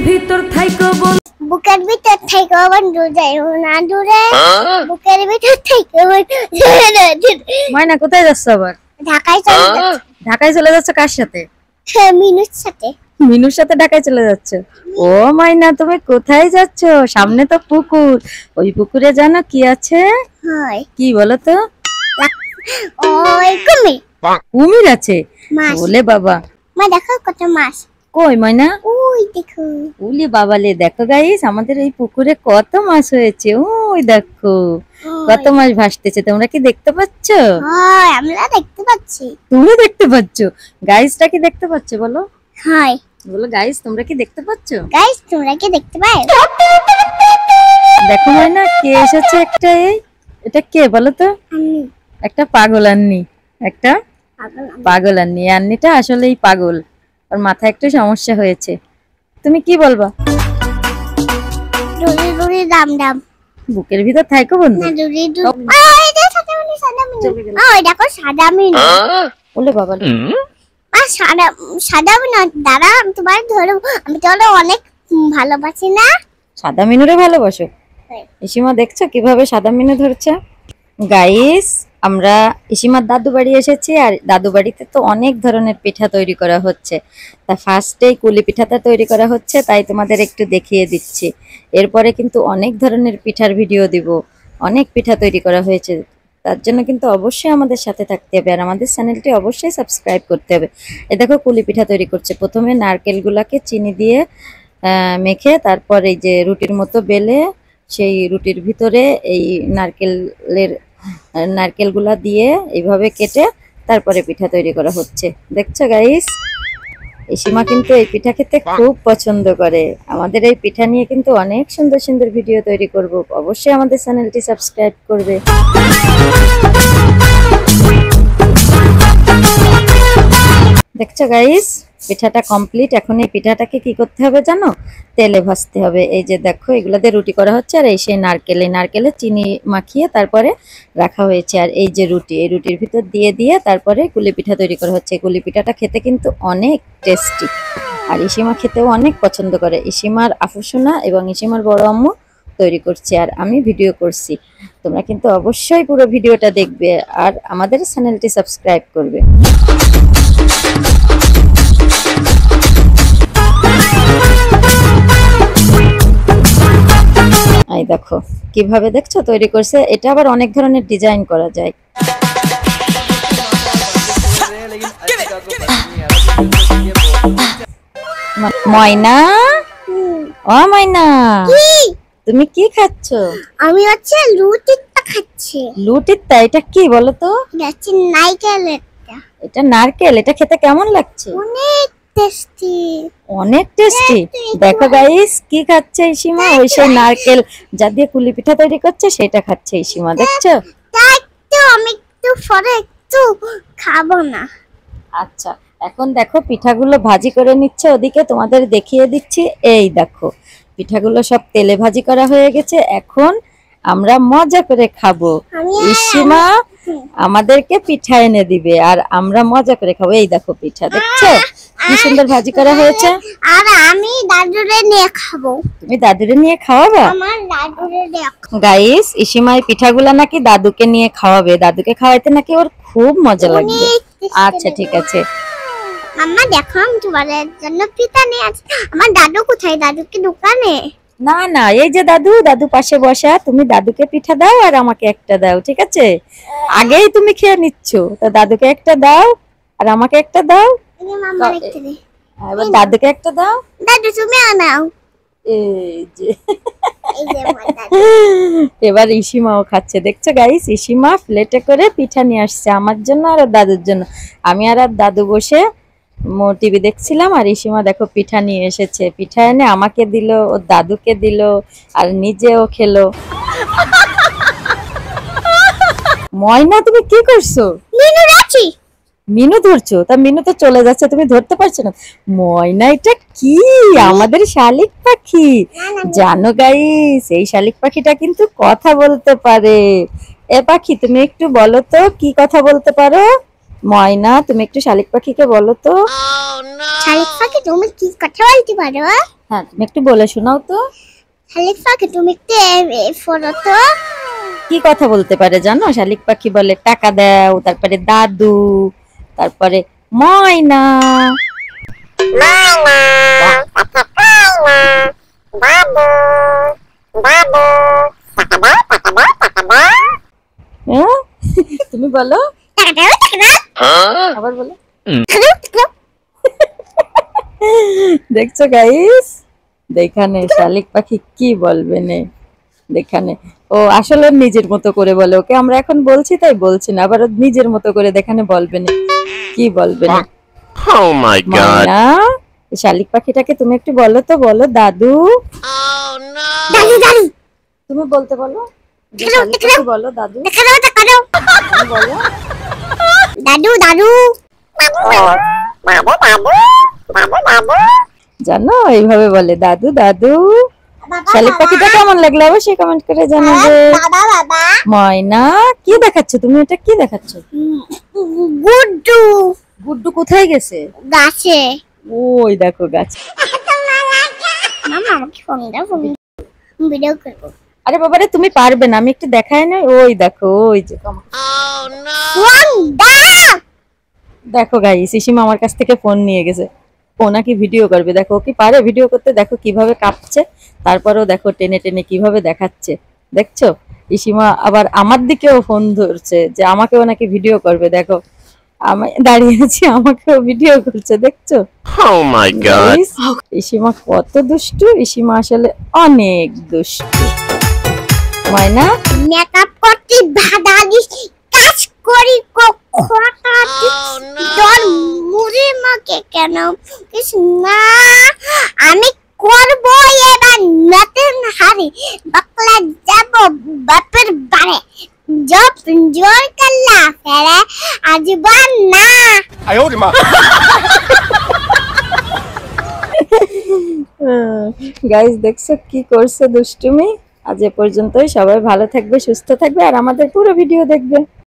ভিতর থাইকো বন্ধু, বুকের ভিতর থাইকো বন্ধু যাইও না দূরে, বুকের ভিতর থাইকো বন্ধু যাইও না দূরে। ময়না কোথায় যাচ্ছ আবার? ঢাকায় চলে যাচ্ছে। ঢাকায় চলে যাচ্ছ কার সাথে? মিনুর সাথে। মিনুর সাথে ঢাকায় চলে যাচ্ছ? ও ময়না তুমি কোথায় যাচ্ছ? সামনে তো পুকুর, ওই পুকুরে জানো কি আছে? হয় কি বলো তো? ওই কুমির। কুমির আছে? মাছ। বলে বাবা, মা দেখো কত মাছ। কই ময়না? ওই দেখো। উলি বাবালে, দেখো গাইস আমাদের এই পুকুরে কত মাছ হয়েছে। ওই দেখো কত মাছ ভাসতেছে, তোমরা কি দেখতে পাচ্ছ? হয় আমরা দেখতে পাচ্ছি। তুমি দেখতে পাচ্ছ? গাইসটা কি দেখতে পাচ্ছ বলো? হয় বলো গাইস তোমরা কি দেখতে পাচ্ছ? গাইস তোমরা কি দেখতে পাও? দেখো ময়না কে এসেছে একটা, এটা কে বলো তো? আমি একটা পাগল আন্নি, একটা পাগল। পাগল আন্নি। আন্নিটা আসলেই পাগল, ওর মাথায় একটু সমস্যা হয়েছে। তুমি কি বলবা? দূরে দূরে দাম দাম। বুকের ভিতর থাইকো বন্ধু। না দূরে দূরে। ওই দেখো সাদা মিনু, সাদা মিনু। ওই দেখো সাদা মিনু। বলে বাবা, আর সাদা মিনু দাঁড়া আমি তোমার ধরো, আমি তো অনেক ভালোবাসি না। সাদা মিনুরে ভালোবাসো? ইসিমা দেখছো কিভাবে সাদা মিনু ধরছে? গাইস আমরা ইসিমার দাদু বাড়ি এসেছি, আর দাদু বাড়িতে তো অনেক ধরনের পিঠা তৈরি করা হচ্ছে। তা ফার্স্টেই কুলি পিঠাটা তৈরি করা হচ্ছে, তাই তোমাদের একটু দেখিয়ে দিচ্ছি। এরপরে কিন্তু অনেক ধরনের পিঠার ভিডিও দিব। অনেক পিঠা তৈরি করা হয়েছে, তার জন্য কিন্তু অবশ্যই আমাদের সাথে থাকতে হবে, আর আমাদের চ্যানেলটি অবশ্যই সাবস্ক্রাইব করতে হবে। এ দেখো কুলি পিঠা তৈরি করছে। প্রথমে নারকেলগুলাকে চিনি দিয়ে মেখে, তারপর এই যে রুটির মতো বেলে, সেই রুটির ভিতরে এই নারকেলগুলা দিয়ে এইভাবে কেটে তারপরে পিঠা তৈরি করা হচ্ছে। দেখছো গাইস, ইসিমা কিন্তু এই পিঠা খেতে খুব পছন্দ করে। আমাদের এই পিঠা নিয়ে কিন্তু অনেক সুন্দর সুন্দর ভিডিও তৈরি করব, অবশ্যই আমাদের চ্যানেলটি সাবস্ক্রাইব করবে। দেখছো গাইস পিঠাটা কমপ্লিট। এখন এই পিঠাটাকে কি করতে হবে জানো? তেলে ভাজতে হবে। এই যে দেখো এগুলাতে রুটি করা হচ্ছে, আর এই সেই নারকেলে চিনি মাখিয়ে তারপরে রাখা হয়েছে। আর এই যে রুটি, এই রুটির ভিতর দিয়ে দিয়ে তারপরে কুলি পিঠা তৈরি করা হচ্ছে। কুলি পিঠাটা খেতে কিন্তু অনেক টেস্টি, আর ইসিমা খেতেও অনেক পছন্দ করে। ইসিমার আফুসোনা এবং ইসিমার বড় আম্মু তৈরি করছে, আর আমি ভিডিও করছি। তোমরা কিন্তু অবশ্যই পুরো ভিডিওটা দেখবে, আর আমাদের চ্যানেলটি সাবস্ক্রাইব করবে। এই দেখো কিভাবে দেখছো তৈরি করছে। এটা আবার অনেক ধরনের ডিজাইন করা যায়। ময়না, ও ময়না তুমি কি খাচ্ছ? আমি হচ্ছে লুটিটা খাচ্ছি। লুটিটা? এটা কি বলো তো? হচ্ছে নারকেলের। এটা নারকেল। এটা খেতে কেমন লাগছে? অনেক টেস্টি। অনেক টেস্টি। দেখো গাইস কি খাচ্ছে ইসিমা, ওই সেই নারকেল যা দিয়ে কুলি পিঠা তৈরি করছে সেটা খাচ্ছে ইসিমা, দেখছো? তাই তো আমি একটু পরে একটু খাবো না। আচ্ছা এখন দেখো পিঠাগুলো ভাজি করে নিচ্ছে ওদিকে, তোমাদের দেখিয়ে দিচ্ছি। এই দেখো পিঠাগুলো সব তেলে ভাজি করা হয়ে গেছে। এখন আমরা মজা করে খাবো। ইসিমা আমাদেরকে পিঠা এনে দিবে, আর আমরা মজা করে খাবো। এই দেখো পিঠা দেখছো কি সুন্দর ভাজি করা হয়েছে। আর আমি দাদুরে নিয়ে খাবো। তুমি দাদুরে নিয়ে খাওয়াবা? আমার দাদুরে নিয়ে। গাইস ইসিমা এই পিঠাগুলা নাকি দাদুকে নিয়ে খাওয়াবে, দাদুকে খাওয়াইতে নাকি ওর খুব মজা লাগবে। আচ্ছা ঠিক আছে। মাম্মা দেখো আমি তোমার জন্য পিঠা নিয়ে আসি। আমার দাদু কোথায়? দাদু কি দোকানে? না না, এই যে দাদু পাশে বসা। তুমি দাদুকে পিঠা দাও আর আমাকে একটা দাও, ঠিক আছে? আগেই তুমি খেয়ে নিচ্ছ, তো দাদুকে একটা দাও আর আমাকে একটা দাও। মাম্মা একটু দে। এবার দাদুকে একটা দাও। দাদু তুমি আনাও। এই যে এই যে আমার দাদু। এবার ইসিমাও খাচ্ছে। দেখছো গাইস ইসিমা প্লেটে করে পিঠা নিয়ে আসছে আমার জন্য আর দাদুর জন্য। আমি আর দাদু বসে টিভি দেখছিলাম, আর ইসিমা দেখো পিঠা নিয়ে এসেছে। পিঠা এনে আমাকে দিল, ওর দাদুকে দিল, আর নিজেও খেলো। ময়না তুমি কি করছো? মিনু রাখি। মিনু ধরছো? তা মিনু তো চলে যাচ্ছে, তুমি ধরতে পারছো না। ময়না এটা কি? আমাদের শালিক পাখি। জানো গাইস এই শালিক পাখিটা কিন্তু কথা বলতে পারে। এ পাখি তুমি একটু বলো তো কি কথা বলতে পারো? ময়না তুমি একটু শালিক পাখিকে বলো তো। শালিক পাখি তুমি কি কথা বলতে পারো? হ্যাঁ, তুমি একটু বলে শোনাও তো। শালিক পাখি তুমি একটু ফোনো তো। কি কথা বলতে পারে জানো? শালিক পাখি বলে টাকা দাও, তারপরে দাদু, তারপরে ময়না। হ্যাঁ? তুমি বলো, আবার বলো। দেখছো গাইস, দেখানে শালিক পাখি কি বলবে নে, দেখানে ও আসলে ওর নিজের মতো করে বলে, ওকে আমরা এখন বলছি তাই বলছি না, আবার ও নিজের মতো করে দেখানে বলবে না, কি বলবে না। Oh my god. ময়না, এই শালিক পাখিটাকে তুমি একটু বলো তো, বলো দাদু। দাদু দাদু তুমি বলতে বলো, যে শালিক পাখি বলো দাদু, দেখানো দেখানো তুমি বলো। দাদু দাদু জানো এইভাবে বলে দাদু দাদু। শালিক পাখিটা কেমন লাগলো অবশ্যই কমেন্ট করে জানাবে। বাবা বাবা ময়না, কি দেখাচ্ছ তুমি? এটা কি দেখাচ্ছ? গুড্ডু গুড্ডু কোথায় গেছে? গাছে। ওই দেখো গাছ। মামা আমাকে ফোন দাও, ফোন ভিডিও করবো। আরে বাবারে তুমি পারবে না, আমি একটু দেখাই না। ওই দেখো, ওই যে ফোন দাও। দেখো গাইস, সিসিমা আমার কাছ থেকে ফোন নিয়ে গেছে, ও নাকি ভিডিও করবে। দেখো ও কি পারে ভিডিও করতে, দেখো কিভাবে কাঁপছে, তারপরেও দেখো টেনে টেনে কিভাবে দেখাচ্ছে, দেখছো? ইসিমা আবার আমার দিকেও ফোন ধরছে যে আমাকেও নাকি ভিডিও করবে। দেখো আমি দাঁড়িয়ে আছি, আমাকেও ভিডিও করছে, দেখছো? Oh my god. Guys, Eshima কত দুষ্টু, ইসিমা আসলে অনেক দুষ্টু। ময়না, মেকআপ করতে বাধা দিস, কাজ করি কথা তোর মুড়ি মাকে কেন কিছু না, আমি করব এবার নতুন হারি, বাকলা যাব বাপের বাড়ি, জব জোর করলা ফেরে আজবান না। গাইস দেখছো কি করছে দুষ্টুমি। আজ এ পর্যন্তই, সবাই ভালো থাকবে, সুস্থ থাকবে, আর আমাদের পুরো ভিডিও দেখবে।